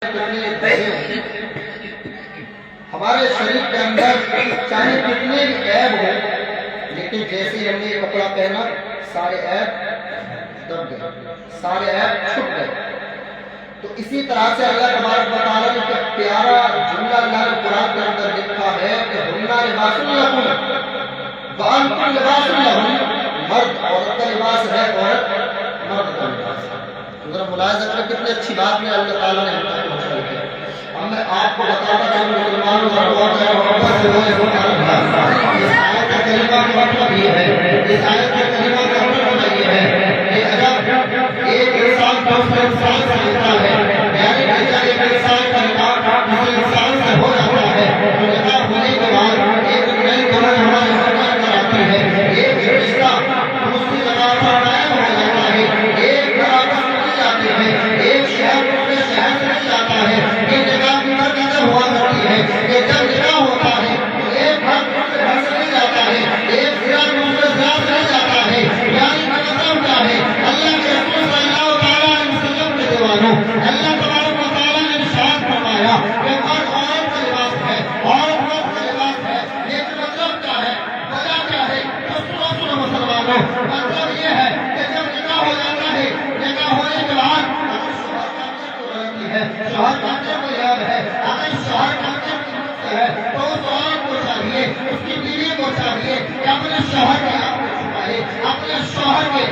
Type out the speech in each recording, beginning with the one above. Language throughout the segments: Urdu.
کتنے بڑے ہیں ہمارے شریر کے اندر چاہے کتنے بھی عیب ہو لیکن جیسے ہی ہم نے یہ کپڑا پہنا سارے عیب دب گئے سارے عیب چھپ گئے تو اسی طرح سے اللہ تبارک و تعالیٰ نے ایک پیارا جملہ اللہ نے قرآن کے اندر لکھا ہے کہ ہننا لباس لکم وانتم لباس لہن مرد عورت کا لباس ہے عورت مرد کا لباس ہے ذرا ملاحظہ کریں کتنی اچھی بات میں اللہ تعالیٰ نے ہم تک پہنچائی ہے اب میں آپ کو بتاتا کہ مسلمانوں کا بہت ہے محبت سے ہوئے اس آیت کا کلمہ کا مطلب یہ ہے اس آیت کا کلمہ کا مطلب یہ ہے کہ اگر ایک انسان دوسرے انسان سے ہوتا ہے یعنی کہ ایک انسان کا نکاح دوسرے انسان سے ہو جاتا ہے تو نکاح ہونے کے بعد ایک نئی دنیا ہمارے سامنے کراتی ہے ایک رشتہ دوسری جگہ پر قائم ہو جاتا ہے ایک برابر مل جاتی ہے ایک شہر دوسرے شہر سے مل جاتا ہے یہ نکاح کی برکت ہوا کرتی ہے کہ جب نکاح ہوتا ہے تو ایک گھر دوسرے گھر سے مل جاتا ہے ایک ضلع دوسرے ضلع سے مل جاتا ہے یعنی مطلب کیا ہے اللہ کے رسول صلی اللہ تعالیٰ علیہ وسلم کے دیوانوں اللہ تبارک و تعالیٰ نے ارشاد فرمایا کہ مرد عورت کا لباس ہے عورت مرد کا لباس ہے لیکن مطلب کیا ہے وجہ کیا ہے تو سنو مسلمانوں مطلب یہ ہے کہ جب نکاح ہو جاتا ہے نکاح ہونے کے بعد اگر شوہر کا اندر کو غلطی ہے شوہر کا اندر کو یاد ہے اگر شوہر کا اندر کی غلطی ہے تو اس عورت کو چاہیے اس کی بیوی کو چاہیے کہ اپنے شوہر کے آپ کو چھپائے اپنے شوہر کے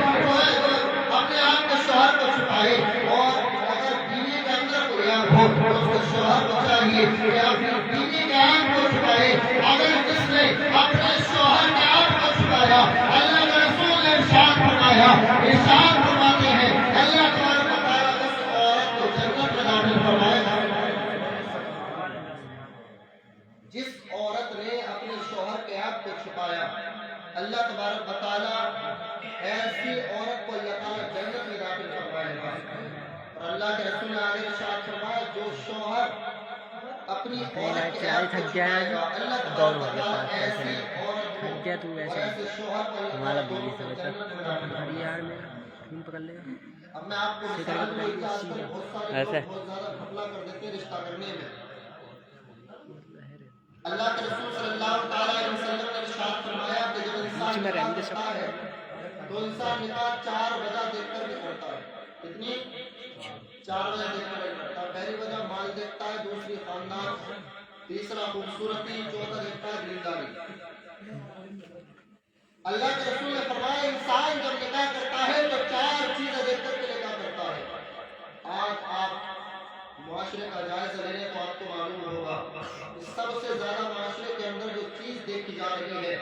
اپنے آپ کے شوہر کو چھپائے اور اگر بیوی کے اندر کو یاد ہو تو اس کے شوہر کو چاہیے کہ اپنی بیوی کے آپ کو چھپائے اگر جس نے اپنے شوہر کے آپ کو چھپایا اللہ کے رسول نے ارشاد فرمایا ارشاد فرماتے ہیں اللہ تبارک و تعالیٰ اس عورت کو جنت میں داخل فرمائے گا جس عورت نے اپنے شوہر کے آپ کو چھپایا اللہ تبارک و تعالیٰ ایسی عورت کو اللہ تعالیٰ جنت میں داخل فرمائے گا اور اللہ کے رسول نے آگے ارشاد فرمایا جو شوہر اپنی عورت کے آپ کو چھپائے گا اللہ تبارک و تعالیٰ ایسی عورت کو اور ایسے شوہر کو اللہ تعالیٰ دونوں کو جنت میں داخل فرمائے گا اب میں آپ کو مثال دوں کہ آج کل بہت سارے لوگ بہت زیادہ گھپلا کر دیتے ہیں رشتہ کرنے میں اللہ کے رسول صلی اللہ تعالیٰ علیہ وسلم نے ارشاد فرمایا کہ جب انسان نکاح کرتا ہے تو انسان نکاح 4 وجہ دیکھ کر بھی کرتا ہے کتنی 4 وجہ دیکھ کر کرتا ہے پہلی وجہ مال دیکھتا ہے دوسری خاندان تیسرا خوبصورتی چوتھا دیکھتا ہے دینداری اللہ کے رسول نے فرمایا انسان جب نکاح کرتا ہے تو 4 چیزیں دیکھ کر کے نکاح کرتا ہے آج آپ معاشرے کا جائزہ لیں تو آپ کو معلوم ہوگا سب سے زیادہ معاشرے کے اندر جو چیز دیکھی جا رہی ہے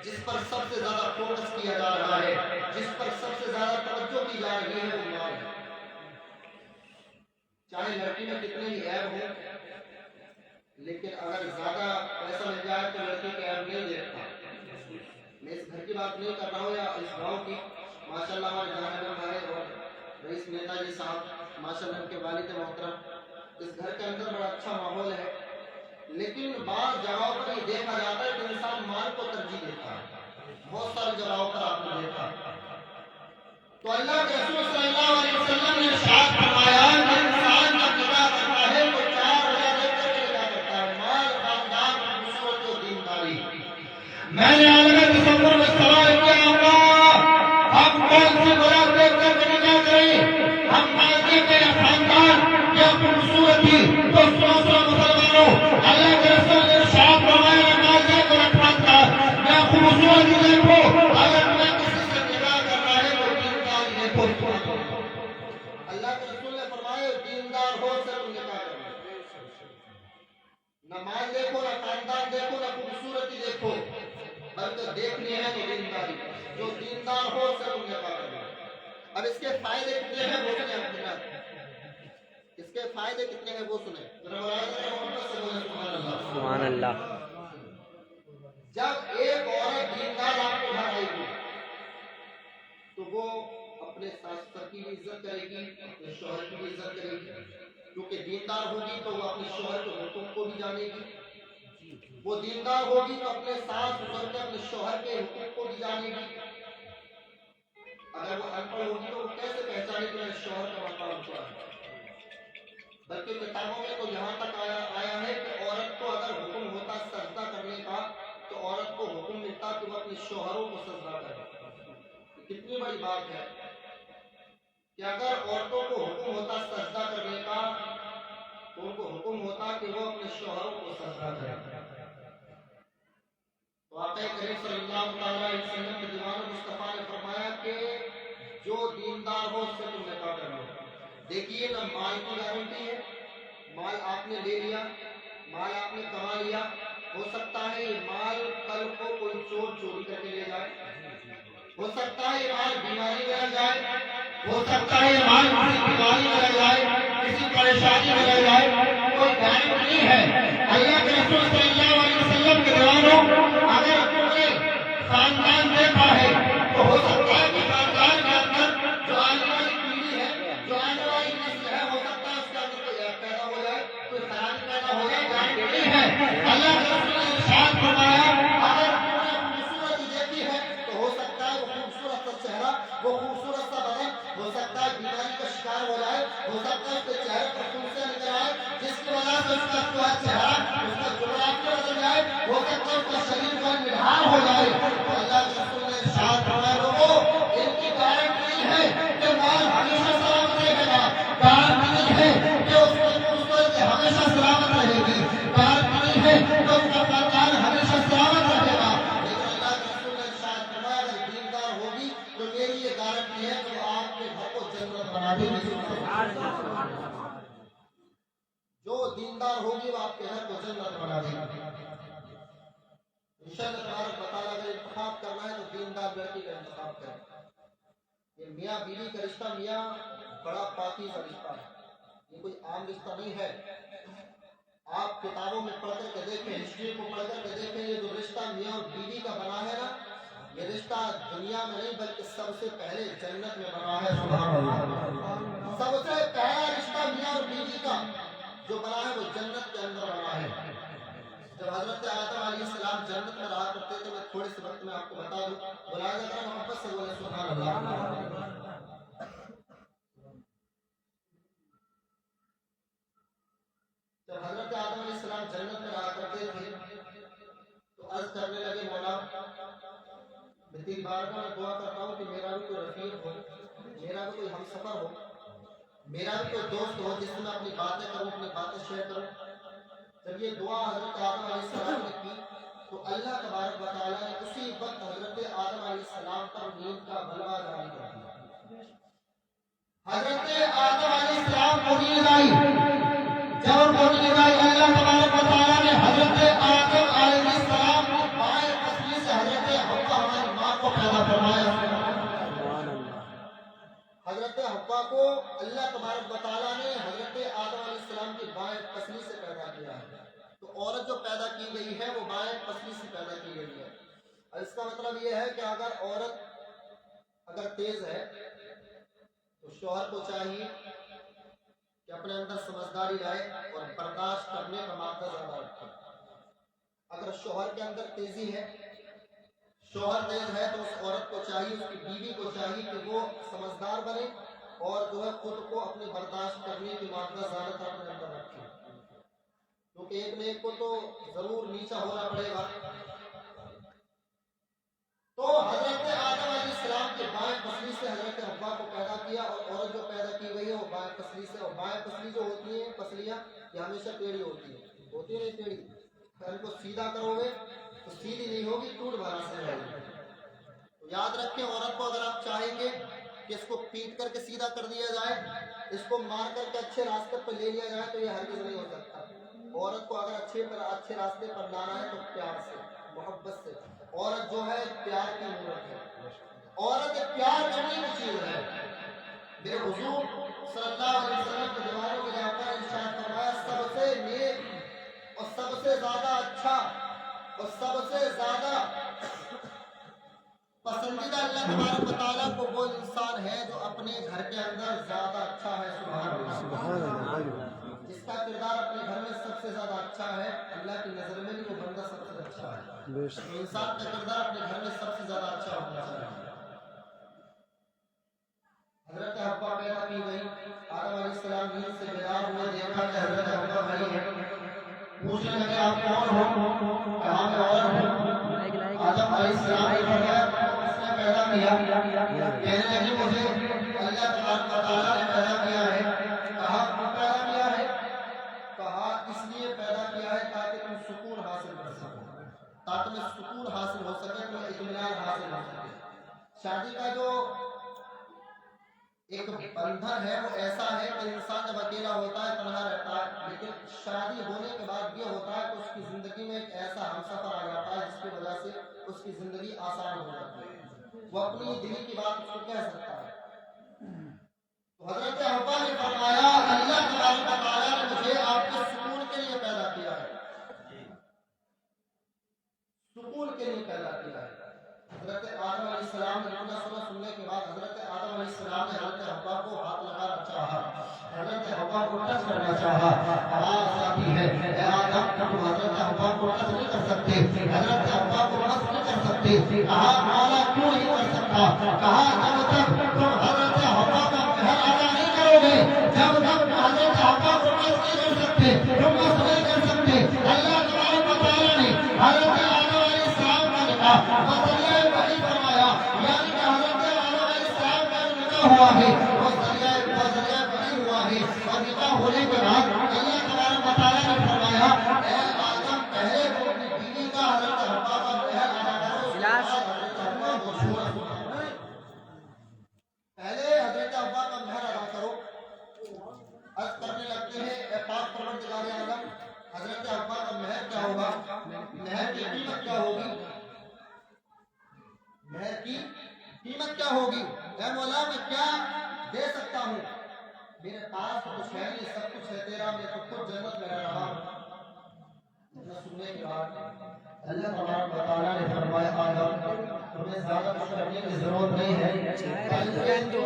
جس پر سب سے زیادہ فوکس کیا جا رہا ہے جس پر سب سے زیادہ توجہ کی جا رہی ہے وہ مال ہے چاہے لڑکی میں کتنے ہی عیب ہوں لیکن اگر زیادہ پیسہ مل جائے تو لڑکی کے عیب نہیں دیکھتا میں اس گھر کی بات نہیں کر رہا ہوں یا اس گاؤں کی ماشاءاللہ ہمارے جہاں بھائی اور رئیس نیتا جی صاحب ماشاءاللہ ان کے والد محترم اس گھر کے اندر بڑا اچھا ماحول ہے لیکن بعض جگہوں پر یہ دیکھا جاتا ہے کہ انسان مال کو ترجیح دیتا ہے بہت ساری جگہوں پر آپ نے دیکھا تو اللہ کے رسول صلی اللہ علیہ وسلم نے ارشاد فرمایا کہ انسان جب نکاح کرتا ہے تو 4 وجہ دیکھ کر کے نکاح کرتا ہے مال خاندان خوبصورت و دینداری میں نے عالم تصور میں سوال کیا ہوگا ہم کون سی وجہ دیکھ کر کے نکاح کریں ہم مال دیکھیں یا خاندان یا خوبصورتی تو سنو مسلمانوں اللہ کے رسول نے ارشاد فرمایا مال دیکھو یا خاندان یا خوبصورتی دیکھو اگر تمہیں کسی سے نکاح کرنا ہے تو دینداری دیکھو اللہ کے رسول نے فرمایا دیندار ہو سے تم نکاح کرو نہ مال دیکھو نہ خاندان دیکھو نہ خوبصورتی دیکھو بلکہ دیکھنی ہے تو دینداری جو دیندار ہو سے تم نکاح کرو اب اس کے فائدے کتنے ہیں وہ سنیں اس کے فائدے کتنے ہیں وہ سنیں سبحان اللہ جب ایک عورت دیندار آپ کو گھر آئے گی تو وہ اپنے ساس کی بھی عزت کرے گی اپنے شوہر کی بھی عزت کرے گی کیونکہ دیندار ہوگی تو وہ اپنے شوہر کے حقوق کو بھی جانے گی وہ دیندار ہوگی تو اپنے ساس کے اپنے شوہر کے حقوق کو بھی جانے گی اگر وہ ان پڑھ ہوگی تو وہ کیسے پہچانے کہ میرے شوہر کا مقام کیا ہے بلکہ کتابوں میں تو یہاں تک آیا ہے کہ عورت کو اگر حکم ہوتا سجدہ کرنے کا تو عورت کو حکم ملتا کہ وہ اپنے شوہروں کو سجدہ کرے. کتنی بڑی بات ہے کہ اگر عورتوں کو حکم ہوتا سجدہ کرنے کا تو ان کو حکم ہوتا کہ وہ اپنے شوہروں کو سجدہ کرے. تو آقا کریم صلی اللہ تعالیٰ علیہ وسلم کے دیوان مصطفیٰ نے فرمایا کہ جو دیندار ہو اس سے تم نکاح کر لو. دیکھیے نہ مال کی گارنٹی ہے، مال آپ نے لے لیا، مال آپ نے کما لیا، ہو سکتا ہے یہ مال کل کو کوئی چور چوری کر کے لے جائے، ہو سکتا ہے یہ مال بیماری میں رہ جائے، ہو سکتا ہے یہ مال کسی بیماری میں رہ جائے، کسی پریشانی میں رہ جائے، کوئی گارنٹی نہیں ہے. اللہ کے رسول صلی اللہ علیہ وسلم کے دیوانوں اگر تم نے خاندان دیکھا ہے تو ہو سکتا ہے کہ خاندان کے اندر جو آنے والی پیڑھی ہے، جو آنے والی نسل ہے، ہو سکتا ہے اس کے اندر کوئی ایپ پیدا ہو جائے، کوئی خرابی پیدا ہو جائے. گارنٹی ہے. اللہ کے رسول نے ارشاد فرمایا اگر تم نے خوبصورتی دیکھی ہے تو ہو سکتا ہے وہ خوبصورت سا چہرہ، وہ خوبصورت سا بدن، ہو سکتا ہے بیماری کا شکار ہو جائے، ہو سکتا ہے اس کے چہرے پر پھنسیاں نکل آئے جس کی وجہ سے اس کا جو ہے چہرہ، اس کا جغرافیہ بدل جائے، ہو سکتا ہے اس کا شریر جو ہے نڈھال ہو جائے. تو اللہ کے رسول نے ارشاد فرمایا لوگوں ان کی گارنٹی نہیں ہے کہ مال ہمیشہ سلامت رہے گا، گارنٹی نہیں ہے کہ اس کی خوبصورتی ہمیشہ سلامت رہے گی، گارنٹی نہیں ہے کہ اس کا خاندان ہمیشہ سلامت رہے گا. لیکن اللہ کے رسول نے ارشاد فرمایا اگر دیندار ہوگی تو میری یہ گارنٹی ہے کہ وہ آپ کے گھر کو جنت بنا دے گی. جو دیندار ہوگی وہ آپ کے گھر کو جنت بنا دے گی. انشاءاللہ تبارک و تعالیٰ اگر انتخاب کرنا ہے تو دیندار لڑکی کا انتخاب کریں. یہ میاں بیوی کا رشتہ میاں بڑا پاکیزہ رشتہ ہے، یہ کوئی عام رشتہ نہیں ہے. آپ کتابوں میں پڑھ کر کے دیکھیں، ہسٹری کو پڑھ کر کے دیکھیں، یہ جو رشتہ میاں اور بیوی کا بنا ہے نا، یہ رشتہ دنیا میں نہیں بلکہ سب سے پہلے جنت میں بنا ہے. سبحان اللہ. سب سے پہلا رشتہ میاں اور بیوی کا جو بنا ہے وہ جنت کے اندر بنا ہے. جب حضرت آدم علیہ السلام جنت میں رہا کرتے تھے، میں تھوڑے سے وقت میں آپ کو بتا دوں، بلایا جاتا ہے محبت سے بولے سبحان اللہ. جب حضرت آدم علیہ السلام جنت میں رہا کرتے تھے تو عرض کرنے لگے مولا میں تیری بارگاہ میں دعا کرتا ہوں کہ میرا بھی کوئی رفیق ہو، میرا بھی کوئی ہم سفر ہو، میرا بھی کوئی دوست ہو جس سے میں اپنی باتیں کروں، اپنی باتیں شیئر کروں. جب یہ دعا حضرت آدم علیہ السلام نے کی تو اللہ تبارک و تعالیٰ نے اسی وقت حضرت آدم علیہ السلام پر نیند کا بلوا جاری کر دیا. حضرت آدم علیہ السلام کو نیند آئی. جب ان کو نیند آئی اللہ تبارک و تعالیٰ نے حضرت آدم علیہ السلام کو بائیں پسلی سے حضرت حوا ہماری ماں کو پیدا فرمایا. حضرت حوا کو اللہ تبارک و تعالیٰ نے حضرت آدم علیہ السلام کی بائیں پسلی سے پیدا کیا ہے. تو عورت جو پیدا کی گئی ہے وہ بائیں پسلی سے پیدا کی گئی ہے. اور اس کا مطلب یہ ہے کہ اگر عورت اگر تیز ہے تو شوہر کو چاہیے کہ اپنے اندر سمجھداری لائے اور برداشت کرنے کا مادہ زیادہ رکھے. اگر شوہر کے اندر تیزی ہے، شوہر تیز ہے، تو اس عورت کو چاہیے، اس کی بیوی کو چاہیے کہ وہ سمجھدار بنے اور جو ہے خود کو اپنے برداشت کرنے کی مادہ زیادہ تر اپنے اندر رکھے، کیونکہ ایک نہ ایک کو تو ضرور نیچا ہونا پڑے گا. تو حضرت آدم علیہ السلام کے بائیں پسلی سے حضرت حوا کو پیدا کیا اور عورت جو پیدا کی گئی ہے وہ بائیں پسلی سے. اور بائیں پسلی جو ہوتی ہیں پسلیاں یہ ہمیشہ ٹیڑھی ہوتی ہیں، ہوتی نہیں ٹیڑھی. اگر ان کو سیدھا کرو گے تو سیدھی نہیں ہوگی، ٹوٹ بھرا سے رہے گی. تو یاد رکھیں عورت کو اگر آپ چاہیں گے کہ اس کو پیٹ کر کے سیدھا کر دیا جائے، اس کو مار کر کے اچھے راستے پر لے لیا جائے تو یہ ہرگز نہیں ہو سکتا. عورت کو اگر اچھے راستے پر لانا ہے تو پیار سے، محبت سے. عورت جو ہے پیار کی مورت ہے، عورت ایک پیار کرنے کی چیز ہے. میرے حضور صلی اللہ علیہ وسلم کے دیوانوں کے آقا نے ارشاد فرمایا سب سے نیک اور سب سے زیادہ اچھا اور سب سے زیادہ پسندیدہ اللہ تبارک و تعالیٰ کو وہ انسان ہے جو اپنے گھر کے اندر زیادہ اچھا ہے. سبحان اللہ. جس کا کردار اپنے گھر میں سب سے زیادہ اچھا ہے، اللہ کی نظر میں بھی وہ بندہ سب سے اچھا ہے. انسان کا کردار اپنے گھر میں سب سے زیادہ اچھا ہونا چاہیے. حضرت حوا پیدا کی گئی. آدم علیہ السلام نیند سے بیدار ہوئے، دیکھا کہ حضرت حوا کھڑی ہے، پوچھنے لگے آپ کون ہو؟ کہا میں عورت ہوں۔ آدم علیہ السلام نے فرمایا کس نے پیدا کیا؟ کہنے لگی مجھے اللہ تبارک و تعالیٰ نے پیدا کیا ہے۔ کہا کیوں پیدا کیا ہے؟ کہا اس لیے پیدا کیا ہے تاکہ تم سکون حاصل کر سکو، تاکہ میں سکون حاصل ہو سکے، تمہیں اطمینان حاصل ہو سکے۔ شادی کا جو ایک بندھن ہے وہ ایسا ہے کہ انسان جب اکیلا ہوتا ہے تنہا رہتا ہے، لیکن شادی ہونے کے بعد یہ ہوتا ہے کہ اس کی زندگی میں ایک ایسا ہمسفر آ جاتا ہے جس کی وجہ سے اس کی زندگی آسان ہو جاتی ہے، وہ اپنی دل کی بات اس کو کہہ سکتا ہے۔ تو حضرت حوا نے فرمایا اللہ تبارک و تعالیٰ نے مجھے آپ کے سکون کے لیے پیدا کیا ہے، سکون کے لیے پیدا کیا ہے۔ حضرت آدم علیہ السلام نے اتنا سننے کے بعد حضرت آدم علیہ السلام نے حضرت حوا کو ہاتھ لگانا چاہا، حضرت حوا کو ٹچ کرنا چاہا۔ آواز آتی ہے اے آدم تم حضرت حوا کو ٹچ نہیں کر سکتے، حضرت حوا کو ٹچ نہیں کر سکتے۔ کہا مولا کیوں نہیں کر سکتا؟ کہا جب تک تم حضرت حوا کا مہر ادا نہیں کرو گے، جب تک حضرت حوا کو ٹچ نہیں کر سکتے، تم بس نہیں کر سکتے۔ اللہ تبارک و تعالیٰ نے حضرت آدم علیہ السلام کا نکاح وصیہ وحی فرمایا، یعنی کہ حضرت آدم علیہ السلام کا جو نکاح ہوا ہے وہ وصیہ وحی ہوا ہے، اور نکاح ہونے کے بعد اللہ تبارک و تعالیٰ نے فرمایا اے آدم پہلے تو اپنی بیوی کا حضرت حوا کا مہر ادا کرو، اس کے بعد حضرت حوا کو چھوڑ دو۔ پہلے حضرت حوا کا مہر ادا کرو۔ عرض کرنے لگتے ہیں اے پاک پروردگار عالم حضرت حوا کا مہر کیا ہوگا؟ مہر کی قیمت کیا ہوگی؟ مہر کی قیمت کیا ہوگی؟ اے مولا میں کیا دے سکتا ہوں؟ میرے پاس کچھ ہے نہیں، سب کچھ ہے تیرا، میں تو خود جنت میں رہ رہا ہوں۔ سننے کے بعد اللہ تبارک و تعالیٰ نے فرمایا آدم تمہیں زیادہ کچھ کرنے کی ضرورت نہیں ہے، جو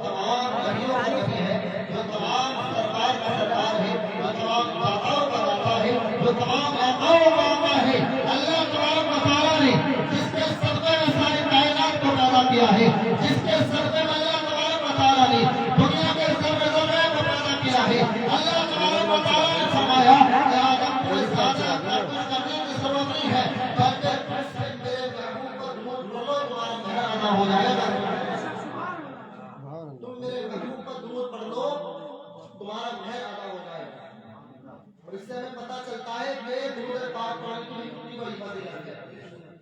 تمام نبیوں کا نبی ہے، جو تمام سرکار کا سرکار ہے، جو تمام داتاؤں کا داتا ہے، جو تمام آقاؤں کا آقا ہے، اللہ تبارک و تعالیٰ نے جس کے صدقے میں ساری کائنات کو پیدا کیا ہے، جس کے صدقے میں اللہ تبارک و تعالیٰ نے دنیا کے سرزمین کو پیدا کیا ہے، اللہ تبارک و تعالیٰ نے فرمایا کہ آدم کوئی زیادہ کچھ کرنے کی ضرورت نہیں ہے، بلکہ تم سے میرے محبوب کو درود پڑھو تمہارا مہر ادا ہو جائے گا۔ تم میرے محبوب پر درود پڑھ لو تمہارا مہر ادا ہو جائے گا۔ اور اس سے ہمیں پتہ چلتا ہے کہ درود پاک پڑھنے کی کتنی بڑی فضیلت ہے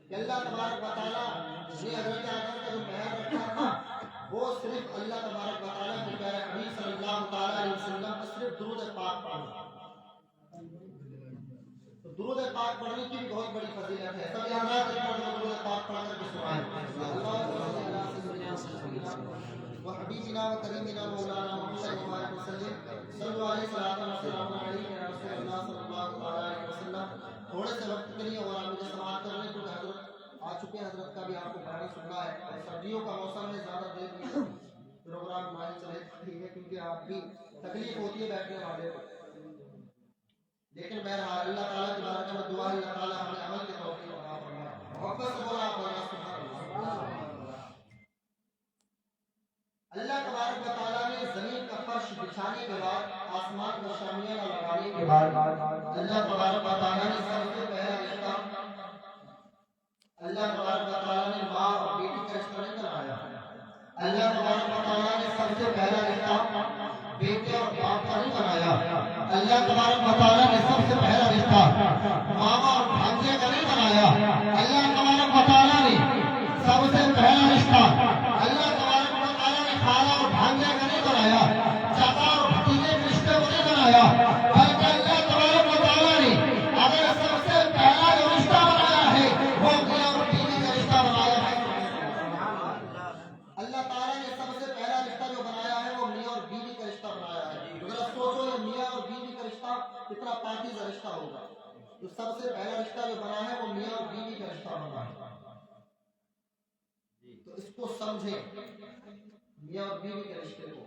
کہ اللہ تبارک و تعالیٰ نے حضرت آدم کا جو مہر رکھا تھا وہ صرف اللہ تبارک و تعالیٰ کے پیارے حبیب صلی اللہ تعالیٰ علیہ وسلم کو صرف درود پاک پڑھنا۔ تو درود پاک پڑھنے کی بھی بہت بڑی فضیلت ہے۔ سب حضرات درود پاک پڑھ کر کے سنائیں وحبیبنا و کریمنا مولانا محمد وسلم صلی علیہ وسلم علیہ رسول اللہ صلی اللہ علیہ وسلم۔ تھوڑے سے وقت کے لیے اور آپ مجھے سماعت کر لیں کیونکہ حضرت آ چکے ہیں، حضرت کا بھی آپ کو بیان سننا ہے، اور سردیوں کا موسم ہے، زیادہ دیر نہیں پروگرام نہ چلے ٹھیک ہے، کیونکہ آپ بھی تکلیف ہوتی ہے بیٹھنے والے کو، لیکن بہرحال اللہ تعالیٰ کی بارگاہ میں دعا ہے اللہ تعالیٰ ہمیں عمل کے توفیق عطا فرمائے۔ محبت سے بولا سبحان اللہ۔ اللہ تبارک و تعالیٰ نے زمین کا فرش بچھانے کے بعد آسمان کا شامیانہ لگانے کے بعد اللہ تبارک و تعالیٰ نے سب سے پہلا رشتہ اللہ تبارک و تعالیٰ نے ماں اور بیٹی کا رشتہ نہیں بنایا۔ اللہ تبارک و تعالیٰ نے سب سے پہلا رشتہ بیٹے اور باپ کا نہیں بنایا۔ اللہ تبارک و تعالیٰ نے سب سے پہلا رشتہ ماما اور بھانجے کا نہیں بنایا۔ اللہ تبارک و تعالیٰ نے سب سے پہلا رشتہ اللہ تبارک و تعالیٰ نے خالہ اور بھانجے کا نہیں بنایا، چاچا اور بھتیجے کے رشتے کو نہیں بنایا، بلکہ اللہ تبارک و تعالیٰ نے اگر سب سے پہلا جو رشتہ بنایا ہے وہ میاں اور بیوی کا رشتہ بنایا ہے۔ اللہ تعالیٰ نے سب سے پہلا رشتہ جو بنایا ہے وہ میاں اور بیوی کا رشتہ بنایا ہے۔ ذرا سوچو یہ میاں اور بیوی کا رشتہ کتنا پاکیزہ رشتہ ہوگا۔ جو سب سے پہلا رشتہ جو بنا ہے وہ میاں اور بیوی کا رشتہ بنا ہے، تو اس کو سمجھیں میاں اور بیوی کے رشتے کو۔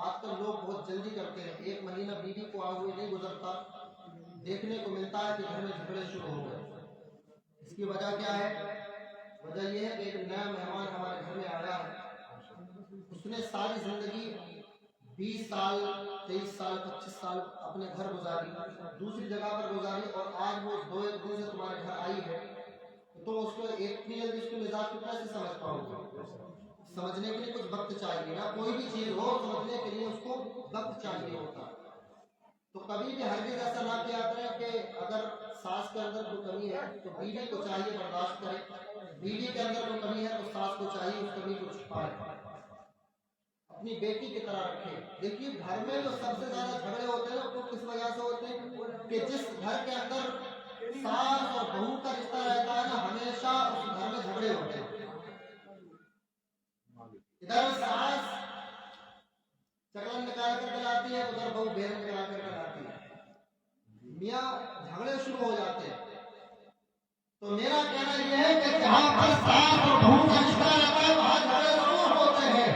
آج کل لوگ بہت جلدی کرتے ہیں، ایک مہینہ بیوی کو آئے ہوئے نہیں گزرتا دیکھنے کو ملتا ہے کہ گھر میں جھگڑے شروع ہو گئے۔ اس کی وجہ کیا ہے؟ وجہ یہ ہے کہ ایک نیا مہمان ہمارے گھر میں آیا ہے، اس نے ساری زندگی 20 سال 23 سال 25 سال اپنے گھر گزاری، دوسری جگہ پر گزاری، اور آج وہ 2 دن سے تمہارے گھر آئی ہے، تو اس کو ایک جلدی اس کے مزاج کو کیسے سمجھ پاؤ گے؟ سمجھنے کے لیے کچھ وقت چاہیے نا، کوئی بھی چیز ہو سمجھنے کے لیے اس کو وقت چاہیے ہوتا ہے۔ تو کبھی بھی ہرگز ایسا نہ کیا کریں کہ اگر ساس کے اندر کوئی کمی ہے تو بیوی کو چاہیے برداشت کرے، بیوی کے اندر کوئی کمی ہے تو ساس کو چاہیے اس کمی کو چھپائے، اپنی بیٹی کی طرح رکھے۔ دیکھیے گھر میں جو سب سے زیادہ جھگڑے ہوتے ہیں وہ کس وجہ سے ہوتے ہیں کہ جس گھر کے اندر ساس اور بہو کا رشتہ رہتا ہے نا، ہمیشہ اس گھر میں جھگڑے ہوتے ہیں۔ ادھر ساس چکلن نکال کر کے لاتی ہے، ادھر بہو بیرن نکال کر کے لاتی ہے، میاں جھگڑے شروع ہو جاتے ہیں۔ تو میرا کہنا یہ ہے کہ جہاں پر ساس اور بہو کا رشتہ رہتا ہے وہاں جھگڑے ضرور ہوتے ہیں۔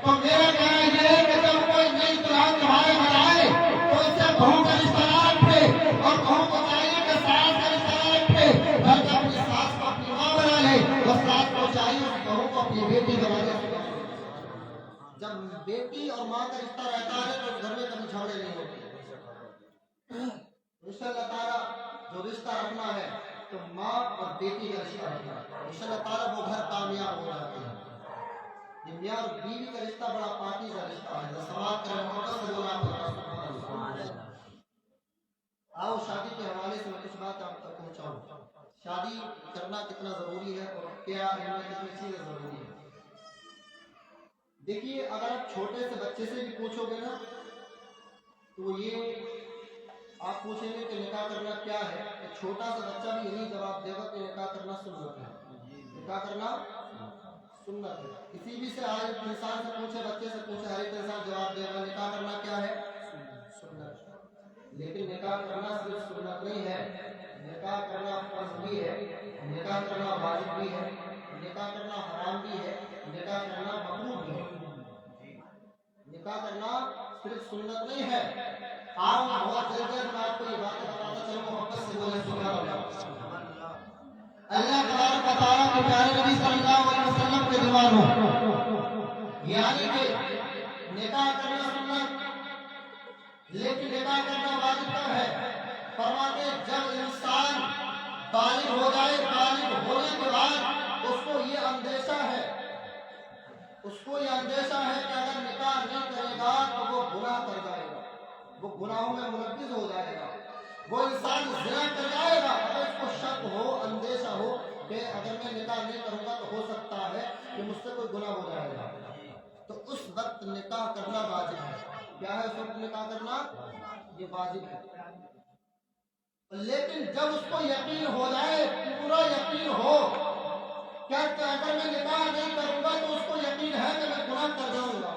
تو میرا کہنا یہ ہے کہ جب کوئی نئی دلہن تمہارے گھر آئے تو اس سے بہو کا رشتہ نہ رکھے، اور بہو کو چاہیے کہ ساس کا رشتہ نہ رکھے، بلکہ اپنی ساس کو اپنی ماں بنا لے، اور ساس کو چاہیے اس بہو کو اپنی بیٹی بنا لے۔ جب بیٹی اور ماں کا رشتہ رہتا ہے تو اس گھر میں کبھی جھگڑے نہیں ہوتے۔ انشاءاللہ تعالیٰ جو رشتہ رکھنا ہے تو ماں اور بیٹی کا رشتہ رکھنا ہے، انشاءاللہ تعالیٰ وہ گھر کامیاب ہو جاتے ہیں۔ یہ میاں اور بیوی کا رشتہ بڑا پاکیزہ رشتہ ہے، سماعت کریں محبت سے بولا کریں۔ آؤ شادی کے حوالے سے میں کچھ بات آپ تک پہنچاؤں۔ شادی کرنا کتنا ضروری ہے اور کیا ان میں کتنی چیزیں ضروری ہیں۔ دیکھیے اگر آپ چھوٹے سے بچے سے بھی پوچھو گے نا تو یہ آپ پوچھیں گے کہ نکاح کرنا کیا ہے، تو چھوٹا سا بچہ بھی یہی جواب دے گا کہ نکاح کرنا سنت ہے، نکاح کرنا سنت ہے۔ کسی بھی سے آج انسان سے پوچھے، بچے سے پوچھے، ہر ایک انسان جواب دے گا نکاح کرنا کیا ہے، سنت۔ لیکن نکاح کرنا صرف سنت نہیں ہے، نکاح کرنا فرض بھی ہے، نکاح کرنا واجب بھی ہے، نکاح کرنا حرام بھی ہے، نکاح کرنا مکروہ بھی ہے۔ نکاح کرنا صرف سنت نہیں ہے۔ آپ بہت جلدی میں آپ کو یہ باتیں بتاتا چلوں، محبت سے بولے سبحان اللہ۔ اللہ تبارک و تعالیٰ کے پیارے نبی صلی اللہ علیہ وسلم کے دیوانوں، یعنی کہ نکاح کرنا سنت لیکن نکاح کرنا واجب کب ہے؟ فرماتے جب انسان بالغ ہو جائے، بالغ ہونے کے بعد اس کو یہ اندیشہ ہے کہ اگر نکاح نہیں کرے گا تو وہ گناہ کر جائے گا، وہ گناہوں میں ملوث ہو جائے گا، وہ انسان زنا کر جائے گا۔ اگر اس کو شک ہو، اندیشہ ہو کہ اگر میں نکاح نہیں کروں گا تو ہو سکتا ہے کہ مجھ سے کوئی گناہ ہو جائے گا، تو اس وقت نکاح کرنا واجب ہے۔ کیا ہے اس وقت نکاح کرنا؟ یہ واجب ہے۔ لیکن جب اس کو یقین ہو جائے، پورا یقین ہو کہ اگر میں نکاح نہیں کروں گا تو اس کو یقین ہے کہ میں گناہ کر جاؤں گا،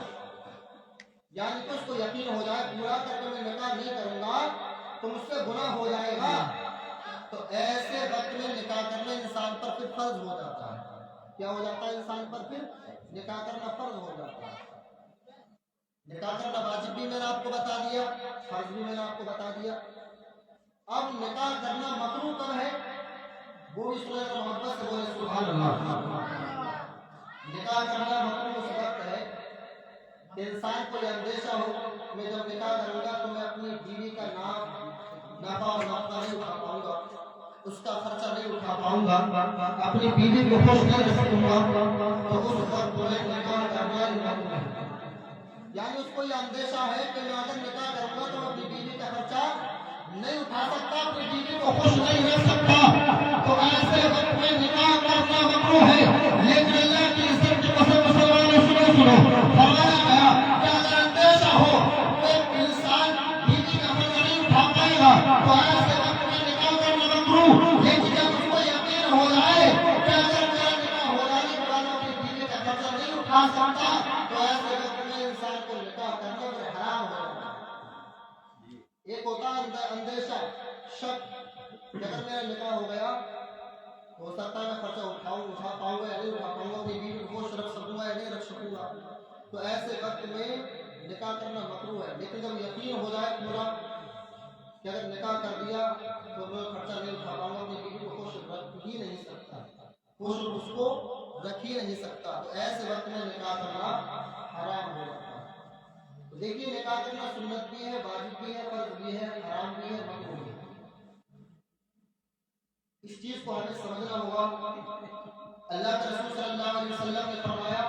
یعنی کہ اس کو یقین ہو جائے پورا کر کے میں نکاح نہیں کروں گا تو مجھ سے گناہ ہو جائے گا، تو ایسے وقت میں نکاح کرنا انسان پر پھر فرض ہو جاتا ہے۔ کیا ہو جاتا ہے؟ انسان پر پھر نکاح کرنا فرض ہو جاتا ہے۔ نکاح کرنا واجب بھی میں نے آپ کو بتا دیا، فرض بھی میں نے آپ کو بتا دیا۔ اب نکاح کرنا مکروہ کب ہے وہ بھی سورہ محبت سے بولے سبحان اللہ۔ نکاح کرنا مکروہ اس وقت ہے کہ انسان کو یہ اندیشہ ہو میں جب نکاح کروں گا تو میں اپنی بیوی کا نفع اور نفع نہیں اٹھا پاؤں گا، اس کا خرچہ نہیں اٹھا پاؤں گا، اپنی بیوی کو خوش نہیں رکھ سکوں گا، تو اس وقت میں نکاح کرنا مکروہ ہے۔ یعنی اس کو یہ اندیشہ ہے کہ میں اگر نکاح کروں گا تو میں اپنی بیوی کا خرچہ نہیں اٹھا سکتا، اپنی بیوی کو خوش نہیں رکھ سکتا، تو ایسے وقت میں نکاح کرنا مکروہ ہے۔ لیکن اللہ کی عزت کی قسم مسلمانوں سنو، فرمایا گیا کہ اگر اندیشہ ہو کہ انسان بیوی کا خرچہ نہیں اٹھا پائے گا تو ایسے وقت میں نکاح کرنا مکروہ، لیکن جب اس کو یقین ہو جائے کہ اگر میرا نکاح ہو جانے کے بعد اپنی بیوی کا خرچہ نہیں اٹھا سکتا تو ایسے وقت میں انسان کو نکاح کرنا پھر حرام ہو جاتا ہے۔ ایک ہوتا ہے اندیشہ، شک کہ اگر میرا نکاح ہو گیا ہو سکتا ہے میں خرچہ اٹھا پاؤں گا یا نہیں اٹھا پاؤں گا، اپنی بیوی کو خوش رکھ سکوں گا یا نہیں رکھ سکوں گا، تو ایسے وقت میں نکاح کرنا مکروہ ہے۔ لیکن جب یقین ہو جائے پورا کہ اگر نکاح کر دیا تو میں خرچہ نہیں اٹھا پاؤں گا، اپنی بیوی کو خوش رکھ ہی نہیں سکتا، خوش اس کو رکھ ہی نہیں سکتا، تو ایسے وقت میں نکاح کرنا حرام ہو جاتا ہے۔ تو دیکھیے نکاح کرنا سنت بھی ہے، واجب بھی ہے، فرض بھی ہے، حرام بھی ہے، مکروہ بھی ہے۔ اس چیز کو ہمیں سمجھنا ہوگا۔ اللہ کے رسول صلی اللہ علیہ وسلم نے فرمایا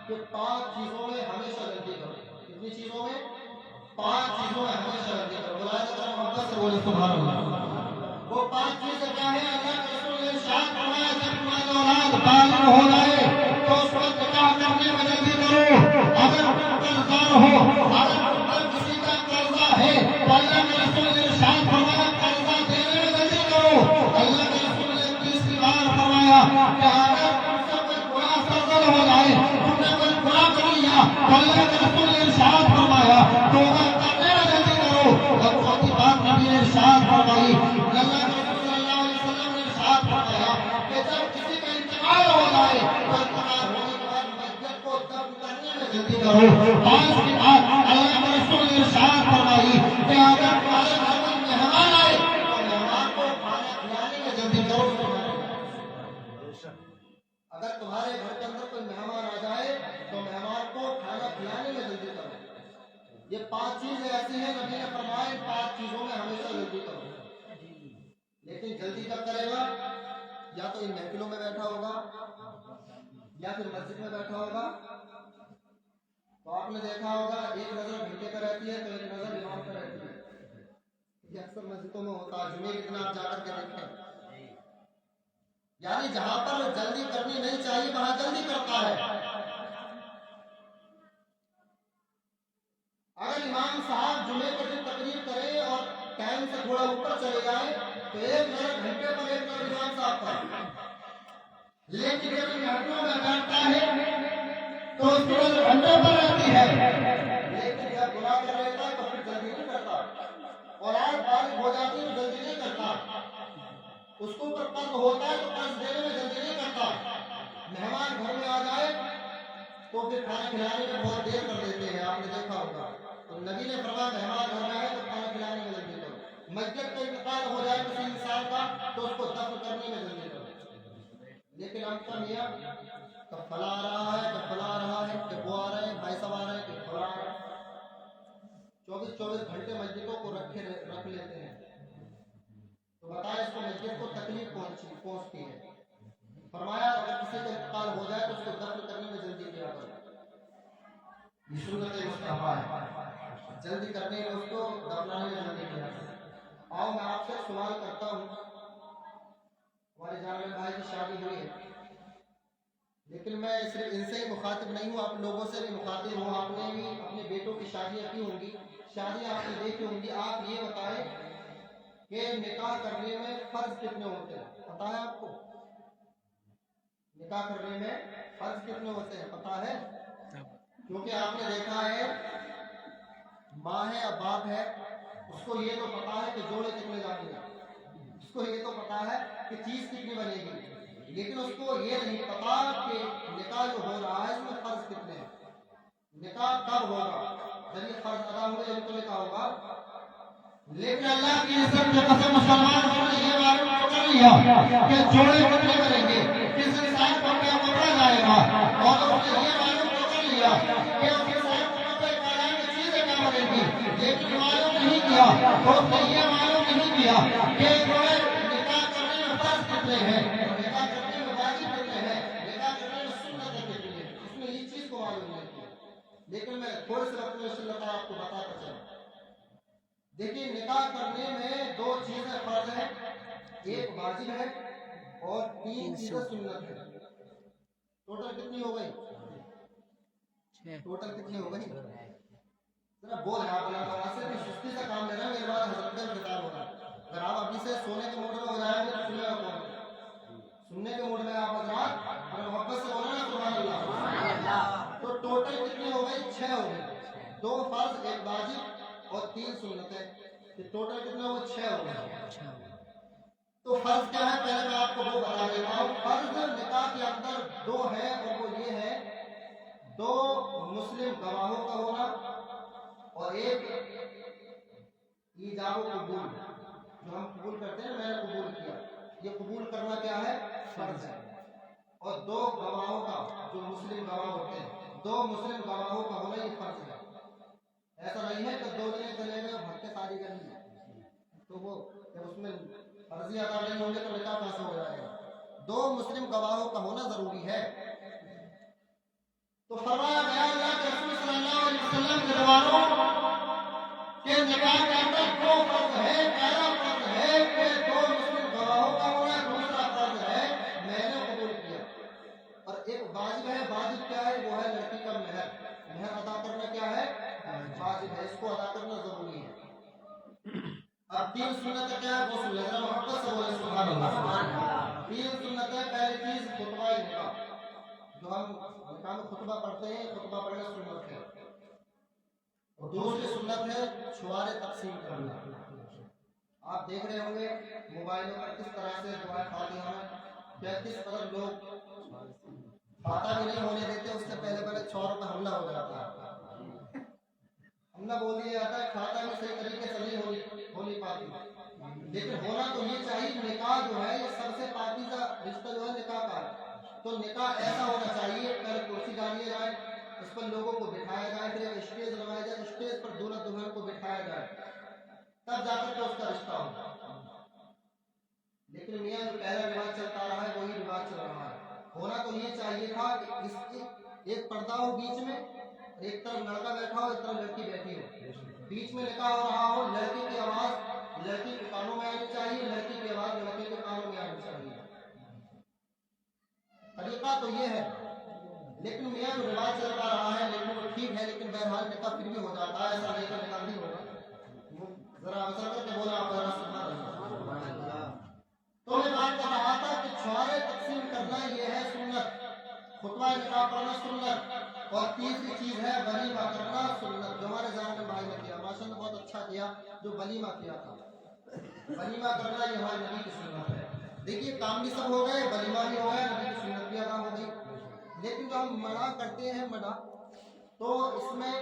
کہ 5 چیزوں میں ہمیشہ جلدی کرو۔ کتنی چیزوں میں؟ 5 چیزوں میں ہمیشہ جلدی کرو۔ بلائے ذرا محبت سے بولے سبحان اللہ۔ وہ 5 چیزیں کیا ہیں؟ اللہ کے رسول نے ارشاد فرمایا جب تمہاری اولاد بالغ ہو جائے تو اس کو نکاح کرنے میں جلدی کرو۔ اگر تم قرضدار ہو، اگر تم پر کسی کا قرضہ ہے تو اللہ کے رسول نے ارشاد فرمایا قرضہ دینے میں جلدی کرو۔ اللہ کے رسول نے تیسری بار فرمایا کہ اگر تم سے کوئی گناہ سرزد ہو جائے، تم نے کوئی گناہ کر لیا تو اللہ کے رسول نے ارشاد فرمایا توبہ کرنے میں جلدی کرو۔ اور چوتھی بات نبی نے ارشاد فرمائی، اللہ کے رسول صلی اللہ علیہ وسلم نے ارشاد فرمایا کہ جب کسی کا انتقال ہو جائے تو انتقال ہونے کے بعد میت کو دفن کرنے میں جلدی کرو۔ 5 کی بات اللہ کے رسول نے ارشاد فرمائی کہ اگر تمہارے گھر میں مہمان آئے تو مہمان کو کھانا کھلانے میں جلدی کرو۔ اگر تمہارے گھر کے اندر کوئی مہمان آ جائے تو مہمان کو کھانا کھلانے میں جلدی کرو۔ یہ 5 چیزیں ایسی ہیں نبی نے فرمایا ان 5 چیزوں میں ہمیشہ جلدی کرو۔ لیکن جلدی کب کرے گا؟ یا تو ان محفلوں میں بیٹھا ہوگا یا پھر مسجد میں بیٹھا ہوگا۔ تو آپ نے دیکھا ہوگا ایک نظر گھنٹے پر رہتی ہے تو ایک نظر امام پر رہتی ہے۔ یہ اکثر مسجدوں میں ہوتا ہے، جمعے کے دن آپ جا کر کے دیکھیں، یعنی جہاں پر جلدی کرنی نہیں چاہیے وہاں جلدی کرتا ہے۔ اگر امام صاحب جمعے کے دن تقریر کریں اور ٹائم سے تھوڑا اوپر چلے جائیں تو ایک نظر گھنٹے پر ایک نظر امام صاحب پر، لیکن جب محفلوں میں بیٹھتا ہے تو اس کی نظر گھنٹے پر رہتی ہے، لیکن جب گناہ کر لیتا ہے تو پھر جلدی نہیں کرتا، اولاد بالغ ہو جاتی ہے تو جلدی نہیں کرتا، اس کو اوپر قرض ہوتا ہے تو قرض دینے میں جلدی نہیں کرتا، مہمان گھر میں آ جائے تو پھر کھانا کھلانے میں بہت دیر کر دیتے ہیں، آپ نے دیکھا ہوگا۔ تو نبی نے فرمایا مہمان گھر میں آئے تو کھانا کھلانے میں جلدی کرو۔ میت کا انتقال ہو جائے کسی انسان کا تو اس کو دفن کرنے میں جلدی کرو۔ لیکن اب کا میاں کب فلاں آ رہا ہے، کب فلاں آ رہا ہے، کب وہ آ رہے ہیں، بھائی صاحب آ رہے ہیں، کب فلاں آ رہا ہے، 24 گھنٹے مسجدوں کو رکھ لیتے ہیں۔ تو بتائیں اس کو مسجد کو تکلیف پہنچتی ہے۔ فرمایا اگر کسی کا انتقال ہو جائے تو اس کو دفن کرنے میں جلدی کیا کرو۔ یہ سنت مصطفیٰ ہے، جلدی کرنے میں اس کو دفنانے میں جلدی کیا کرو۔ آؤ میں آپ سے سوال کرتا ہوں، ہمارے جانے بھائی کی شادی ہوئی ہے، لیکن میں صرف ان سے ہی مخاطب نہیں ہوں، آپ لوگوں سے بھی مخاطب ہوں۔ آپ نے بھی اپنے بیٹوں کی شادیاں کی ہوں گی، شادیاں آپ نے دیکھی ہوں گی۔ آپ یہ بتائیں کہ نکاح کرنے میں فرض کتنے ہوتے ہیں؟ پتہ ہے آپ کو؟ نکاح کرنے میں فرض کتنے ہوتے ہیں پتہ ہے؟ کیونکہ آپ نے دیکھا ہے ماں ہے یا باپ ہے، اس کو یہ تو پتا ہے کہ جوڑے کتنے جانے ہیں، اس کو یہ تو پتا ہے کہ چیز کتنی بنے گی، لیکن اس کو یہ نہیں پتا کہ نکاح جو ہو رہا ہے اس میں فرض کتنے ہیں، نکاح کب ہوگا، جب یہ فرض ادا ہوگا جب تو نکاح ہوگا۔ لیکن اللہ کی عزت کے قسم مسلمان نے یہ معلوم تو کر لیا کہ جوڑے کتنے بنیں گے، کس انسان کو کیا پکڑا جائے گا، اور اس نے یہ معلوم تو کر لیا کہ اس انسان کو پکڑے کالان کی چیزیں کیا بنیں گی، لیکن معلوم نہیں کیا تو اس نے یہ معلوم نہیں کیا کہ جوڑے نکاح کرنے میں فرض کتنے ہیں، نکاح کرنے میں واجب کتنے ہیں، نکاح کرنے میں سنت کتنی ہے، اس نے یہ چیز کو معلوم نہیں کیا۔ لیکن میں تھوڑے سے وقت میں اللہ آپ کو بتاتا چلوں۔ دیکھیے نکاح کرنے میں 2 چیزیں فرض ہیں، ایک واجب ہے اور 3 چیزیں سنت ہے۔ ٹوٹل کتنی ہو گئی؟ ٹوٹل کتنی ہو گئی؟ ذرا بول رہا آپ سے بھی سستی سے کام لینا، میرے بعد حضرت کا خطاب ہوگا۔ اگر آپ ابھی سے سونے کے موڈ میں ہو جائیں گے تو سننے کا کون؟ سننے کے موڈ میں آپ حضرات اور محبت سے بولنا سبحان اللہ۔ تو ٹوٹل کتنی ہو گئی؟ 6 ہو گئی، 2 فرض، 1 واجب اور 3 سنتیں، ٹوٹل کتنے ہو گئے؟ 6 ہو گئے۔ تو فرض کیا ہے پہلے میں آپ کو وہ بتا دیتا ہوں۔ فرض نکاح کے اندر 2 ہے اور وہ یہ ہے 2 مسلم گواہوں کا ہونا اور ایک ایجاب و قبول، جو ہم قبول کرتے ہیں میں نے قبول کیا، یہ قبول کرنا کیا ہے؟ فرض ہے۔ اور 2 گواہوں کا جو مسلم گواہ ہوتے ہیں دو مسلم گواہوں کا ہونا یہ فرض ہے. ایسا نہیں ہے کہ دو جنے چلے گئے بھگ کے شادی کر لی تو وہ اس میں فرضی ادا نہیں ہوں گے تو نکاح کیسے ہو جائے گا؟ دو مسلم گواہوں کا ہونا ضروری ہے. تو فرمایا گیا اللہ کے رسول صلی اللہ علیہ وسلم کے دواروں کہ نکاح کے اندر دو فرض ہے. پہلا فرض ہے کہ دو مسلم گواہوں کا ہونا. دوسرا فرض ہے میں نے قبول کیا. اور ایک واجب ہے. واجب کیا ہے؟ وہ ہے لڑکی کا مہر. مہر ادا کرنا کیا ہے؟ واجب ہے. اس کو ادا کرنا ضروری ہے. اب تین سنتیں کیا ہے؟ وہ سن لینا محبت سے بولے سبحان اللہ. تین سنتیں. پہلی چیز خطبہ نکاح. جو ہم نکاح میں خطبہ پڑھتے ہیں خطبہ پڑھنا سنت ہے. اور دوسری سنت ہے چھوارے تقسیم کرنا. آپ دیکھ رہے ہوں گے موبائلوں پر کس طرح سے دعائیں فاتحہ میں کیا کس قدر لوگ فاتحہ بھی نہیں ہونے دیتے. اس سے پہلے چھوڑوں کا حملہ ہو جاتا ہے. حملہ بول دیا جاتا ہے. فاتحہ میں صحیح طریقے سے نہیں ہو نہیں پاتی. لیکن ہونا تو یہ چاہیے. نکاح جو ہے یہ سب سے پاکیزہ رشتہ جو ہے نکاح کا ہے. تو نکاح ایسا ہونا چاہیے. پہلے کرسی ڈالی جائے اس پر لوگوں کو بٹھایا جائے. پھر ایک اسٹیج لگایا جائے. اسٹیج پر دولہا دلہن کو بٹھایا جائے تب جا کر کے اس کا رشتہ ہو. لیکن میاں جو پہلا رواج چلتا رہا ہے وہی رواج چل رہا ہے. ہونا تو یہ چاہیے تھا کہ اس کی ایک پردہ ہو بیچ میں. ایک طرف لڑکا بیٹھا ہو ایک طرف لڑکی بیٹھی ہو. بیچ میں نکاح ہو رہا ہو. لڑکی کی آواز لڑکی کے کانوں میں آنی چاہیے. لڑکی کی آواز لڑکے کے کانوں میں آنی چاہیے. طریقہ تو یہ ہے. لیکن میاں جو رواج چلتا رہا ہے لیکن وہ ٹھیک ہے. لیکن بہرحال نکاح پھر بھی ہو جاتا ہے. ایسا نہیں کہ نکاح نہیں ہوگا. ذرا اثر کر کے بولا آپ تو میں بات کر رہا تھا کہ چھوارے تقسیم کرنا یہ ہے سنت. خطبہ نکاح پڑھنا سنت. اور تیسری چیز ہے ولیمہ کرنا سنت. جو ہمارے جان میں بھائی نے کیا ماشاء اللہ بہت اچھا کیا جو ولیمہ کیا تھا. ولیمہ کرنا یہ ہمارے نبی کی سنت ہے. دیکھیے کام بھی سب ہو گئے. ولیمہ بھی ہو گیا. نبی کی سنت بھی ادا ہو گئی. لیکن جو ہم منع کرتے ہیں منع تو اس میں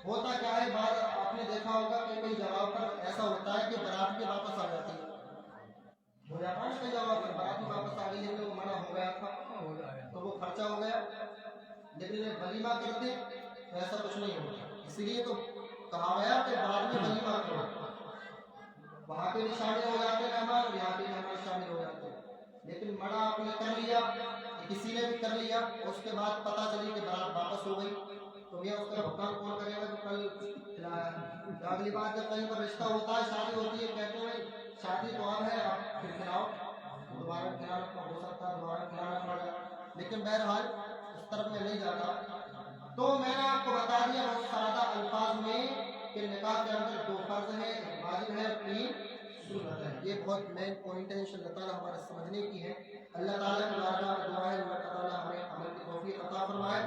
ہوتا کیا ہے؟ بعض آپ نے دیکھا ہوگا کہ کئی جگہ پر ایسا ہوتا ہے کہ برات بھی واپس آ جاتی ہے. ہو جاتا ہے کئی جگہ پر برات بھی واپس آ گئی لیکن وہ منع ہو گیا تھا تو وہ خرچہ ہو گیا. لیکن جب ولیمہ کرتے تو ایسا کچھ نہیں ہوتا. اسی لیے تو کہا گیا کہ بعد میں ولیمہ کرو. وہاں پہ بھی شامل ہو جاتے مہمان اور یہاں پہ مہمان شامل ہو جاتے. لیکن منع آپ نے کر لیا کسی نے بھی کر لیا. اس کے بعد پتہ چلی کہ برات واپس ہو گئی تو یہ اس کا بھگتان کون کرے گا؟ کہ کل کھلایا. اگلی بات جب کہیں پر رشتہ ہوتا ہے شادی ہوتی ہے کہتے ہیں شادی تو اب ہے آپ پھر کھلاؤ. دوبارہ کھلانا ہو سکتا ہے دوبارہ کھلانا پڑ جائے. لیکن بہرحال اس طرف میں نہیں جاتا. تو میں نے آپ کو بتا دیا بہت سادہ الفاظ میں کہ نکاح کے اندر دو فرض ہے واجب ہے اور تین سنت ہے. یہ بہت مین پوائنٹ ہے. انشاءاللہ تعالی ہمارے سمجھنے کی ہے. اللہ تعالیٰ کی بارگاہ میں دعا ہے اللہ تعالیٰ ہمیں عمل کی توفیق عطا فرمائے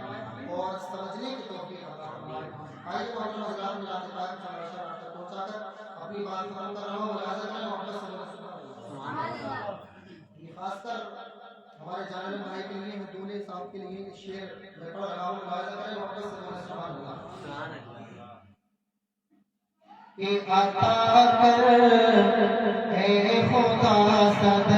اور سمجھنے کی توفیق عطا فرمائے. آئیے محترم حضرات ملاد پاک کا آپ تک پہنچا کر اپنی بات ختم کر رہا ہوں. ملاحظہ کریں محبت سے سبحان اللہ. یہ خاص کر ہمارے جاننے بھائی کے لیے دولہے صاحب کے لیے شعر میں پڑھ رہا ہوں. ملاحظہ کریں محبت سے سبحان اللہ. کہ عطا کر اے خدا صد